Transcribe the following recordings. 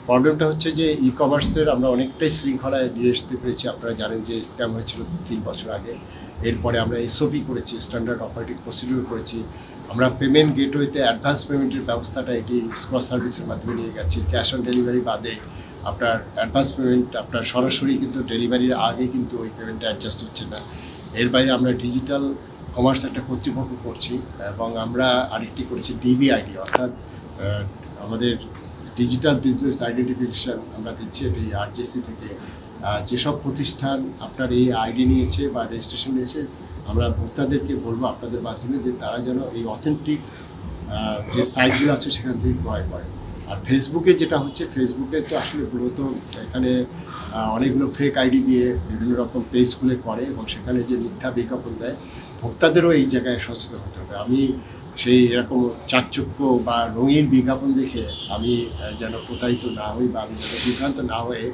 প্রবলেমটা হচ্ছে যে ই-কমার্সের আমরা অনেকটাই শৃঙ্খলায় নিয়ে আসতে পেরেছি। আপনারা জানেন যে স্ক্যাম হয়েছিল 3 বছর আগে। এরপরে আমরা এসওপি করেছি, স্ট্যান্ডার্ড অপারেটিং প্রসিডিউর করেছি। আমরা পেমেন্ট গেটওয়েতে অ্যাডভান্স পেমেন্টের ব্যবস্থাটা এটি এক্সপ্রেস সার্ভিসের মাধ্যমে নিয়ে গেছি। ক্যাশ অন ডেলিভারি বাদে আপনার অ্যাডভান্স পেমেন্ট আপনার সরাসরি কিন্তু ডেলিভারির আগে কিন্তু ওই পেমেন্টটা অ্যাডজাস্ট হচ্ছে না। এর বাইরে আমরা ডিজিটাল কমার্স একটা কর্তৃপক্ষ করছি এবং আমরা আরেকটি করেছি ডিবিআইডি, অর্থাৎ আমাদের ডিজিটাল বিজনেস আইডেন্টিফিকেশান আমরা দিচ্ছি এটি আরজেসি থেকে। যেসব প্রতিষ্ঠান আপনার এই আইডি নিয়েছে বা রেজিস্ট্রেশন নিয়েছে, আমরা ভোক্তাদেরকে বলবো আপনাদের মাধ্যমে যে তারা যেন এই অথেন্টিক যে সাইটগুলো আছে সেখান থেকে ক্রয় করে। আর ফেসবুকে যেটা হচ্ছে, ফেসবুকে তো আসলে মূলত এখানে অনেকগুলো ফেক আইডি দিয়ে বিভিন্ন রকম পেজ খুলে করে এবং সেখানে যে মিথ্যা বিজ্ঞাপন দেয়, ভোক্তাদেরও এই জায়গায় সচেতন হতে হবে। আমি সেই এরকম চাকচক্য বা রঙিন বিজ্ঞাপন দেখে আমি যেন প্রতারিত না হই বা আমি যেন বিভ্রান্ত না হয়ে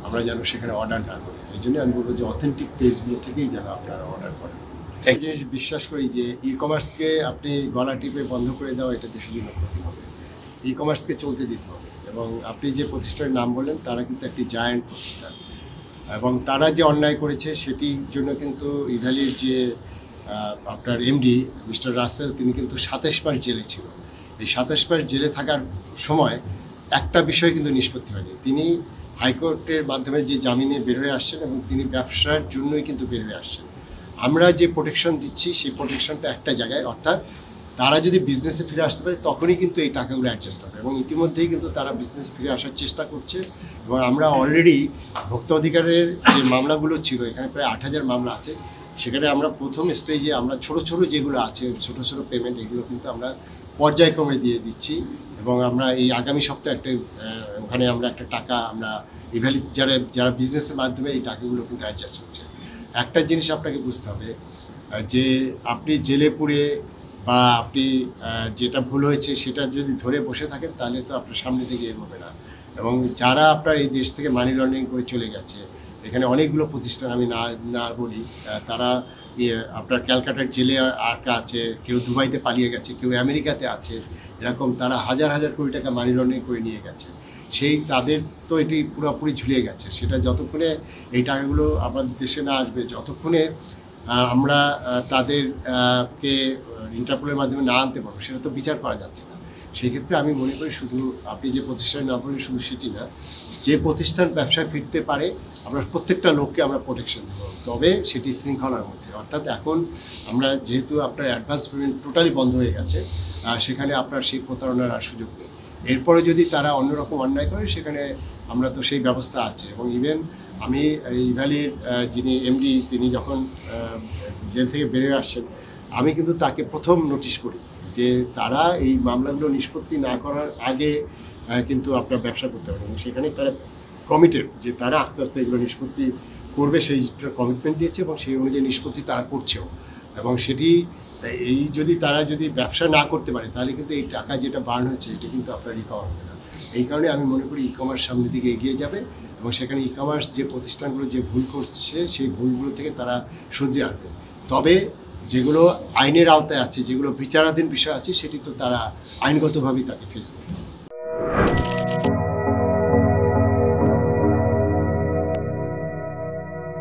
আমরা যেন সেখানে অর্ডার না করি। এই জন্য আমি বলবো যে অথেন্টিক পেজগুলো থেকেই যেন আপনারা অর্ডার করেন। এক জিনিস বিশ্বাস করি যে ই কমার্সকে আপনি গলা টিপে বন্ধ করে দেওয়া এটা দেশের জন্য ক্ষতি হবে। ই কমার্সকে চলতে দিতে হবে। এবং আপনি যে প্রতিষ্ঠানের নাম বললেন তারা কিন্তু একটি জায়ান্ট প্রতিষ্ঠান এবং তারা যে অন্যায় করেছে সেটির জন্য কিন্তু ইভ্যালির যে আপনার এমডি মিস্টার রাসেল তিনি কিন্তু 27 মাস জেলে ছিল। এই 27 মাস জেলে থাকার সময় একটা বিষয় কিন্তু নিষ্পত্তি হয়নি। তিনি হাইকোর্টের মাধ্যমে যে জামিনে বের হয়ে আসছেন এবং তিনি ব্যবসার জন্যই কিন্তু বের হয়ে আসছেন। আমরা যে প্রোটেকশন দিচ্ছি সেই প্রোটেকশনটা একটা জায়গায়, অর্থাৎ তারা যদি বিজনেসে ফিরে আসতে পারে তখনই কিন্তু এই টাকাগুলো অ্যাডজাস্ট হবে এবং ইতিমধ্যেই কিন্তু তারা বিজনেসে ফিরে আসার চেষ্টা করছে। এবং আমরা অলরেডি ভোক্তা অধিকারের যে মামলাগুলো ছিল, এখানে প্রায় 8000 মামলা আছে, সেখানে আমরা প্রথম স্টেজে আমরা ছোট ছোট যেগুলো আছে ছোট ছোট পেমেন্ট এগুলো কিন্তু আমরা পর্যায়ক্রমে দিয়ে দিচ্ছি এবং আমরা এই আগামী সপ্তাহে ওখানে আমরা একটা টাকা আমরা ইভ্যালি যারা বিজনেসের মাধ্যমে এই টাকাগুলো কিন্তু অ্যাডজাস্ট হচ্ছে। একটা জিনিস আপনাকে বুঝতে হবে যে আপনি জেলে পুড়ে বা আপনি যেটা ভুল হয়েছে সেটা যদি ধরে বসে থাকেন তাহলে তো আপনার সামনে থেকে এগোবে না। এবং যারা আপনার এই দেশ থেকে মানি লন্ডারিং করে চলে গেছে, এখানে অনেকগুলো প্রতিষ্ঠান আমি না বলি, তারা আপনার ক্যালকাটার জেলে আটকা আছে, কেউ দুবাইতে পালিয়ে গেছে, কেউ আমেরিকাতে আছে, এরকম তারা হাজার হাজার কোটি টাকা মানি লন্ডারিং করে নিয়ে গেছে। সেই তাদের তো এটি পুরোপুরি ঝুলিয়ে গেছে। সেটা যতক্ষণে এই টাকাগুলো আমাদের দেশে না আসবে, যতক্ষণে আমরা তাদেরকে ইন্টারপোলের মাধ্যমে না আনতে পারবো, সেটা তো বিচার করা যাচ্ছে না। সেই ক্ষেত্রে আমি মনে করি শুধু আপনি যে প্রতিষ্ঠানে না বললেন শুধু সেটি না, যে প্রতিষ্ঠান ব্যবসায় ফিরতে পারে আমরা প্রত্যেকটা লোককে আমরা প্রোটেকশন দেব, তবে সেটি শৃঙ্খলার মধ্যে। অর্থাৎ এখন আমরা যেহেতু আপনার অ্যাডভান্স পেমেন্ট টোটালি বন্ধ হয়ে গেছে, সেখানে আপনার সেই প্রতারণার আর সুযোগ নেই। এরপরে যদি তারা অন্যরকম অন্যায় করে সেখানে আমরা তো সেই ব্যবস্থা আছে। এবং ইভেন আমি ইভ্যালির যিনি এমডি তিনি যখন জেল থেকে বেরিয়ে আসছেন, আমি কিন্তু তাকে প্রথম নোটিশ করি যে তারা এই মামলাগুলো নিষ্পত্তি না করার আগে কিন্তু আপনার ব্যবসা করতে পারেন। এবং সেখানে তারা কমিটেড যে তারা আস্তে আস্তে এগুলো নিষ্পত্তি করবে, সেই কমিটমেন্ট দিয়েছে এবং সেই অনুযায়ী নিষ্পত্তি তারা করছেও। এবং সেটি তারা যদি ব্যবসা না করতে পারে তাহলে কিন্তু এই টাকা যেটা বার্ন হচ্ছে এটা কিন্তু আপনার রিকভার হবে না। এই কারণে আমি মনে করি ই কমার্স সামনের দিকে এগিয়ে যাবে এবং সেখানে ই কমার্স যে প্রতিষ্ঠানগুলো যে ভুল করছে সেই ভুলগুলো থেকে তারা শুধরে আসবে। তবে যেগুলো আইনের আওতায় আছে, যেগুলো বিচারাধীন বিষয় আছে, সেটি তো তারা আইনগতভাবেই তাকে ফেস করতে হবে।